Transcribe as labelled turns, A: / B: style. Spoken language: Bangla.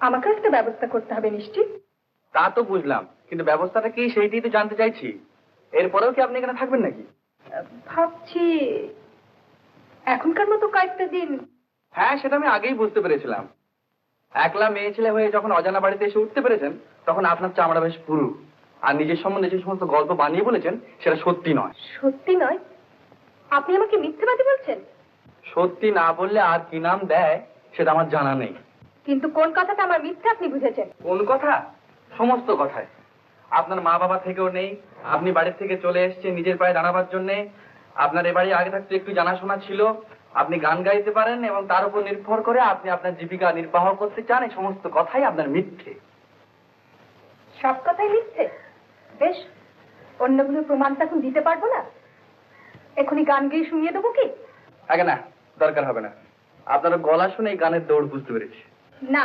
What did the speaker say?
A: আমাকে একটা ব্যবস্থা করতে হবে নিশ্চিত।
B: তা তো বুঝলাম, কিন্তু ব্যবস্থাটা কি সেইটাই তো জানতে চাইছি। এরপরেও কি আপনি এখানে থাকবেন নাকি?
A: ভাবছি এখনকার মতো কয়েকটা দিন।
B: হ্যাঁ, সেটা আমি আগেই বুঝতে পেরেছিলাম। একলা মেয়ে ছেলে হয়ে যখন অজানা বাড়িতে এসে উঠতে পেরেছেন, তখন আপনার চামড়া বেশ পুরু। আর নিজের সম্বন্ধে যে সমস্ত গল্প বানিয়ে বলেছেন সেটা সত্যি নয়।
A: সত্যি নয়? আপনি আমাকে মিথ্যেবাদী বলছেন?
B: সত্যি না বললে আর কি নাম দেয় সেটা আমার জানা নেই।
A: কিন্তু কোন কথাটা আমার মিথ্যে আপনি বুঝেছেন?
B: কোন কথা? সমস্ত কথায়। আপনার মা বাবা থেকেও নেই, আপনি বাড়ির থেকে চলে এসেছেন নিজের পায়ে দাঁড়াবার জন্য, আপনার এ বাড়ি আগে থাকতে একটু জানাশোনা ছিল, আপনি গান গাইতে পারেন এবং তার উপর নির্ভর করে আপনি আপনার জীবিকা নির্বাহ করতে চান, এই সমস্ত কথাই আপনার মিথ্যে।
A: সব কথাই মিথ্যে? বেশ, অন্যগুলো প্রমাণটা এখন দিতে পারবো না। এখনই গান গেয়ে শুনিয়ে দেবো কি?
B: আগে না, দরকার হবে না। আপনার গলা শুনে এই গানের দৌড় বুঝতে পেরেছি।
A: না,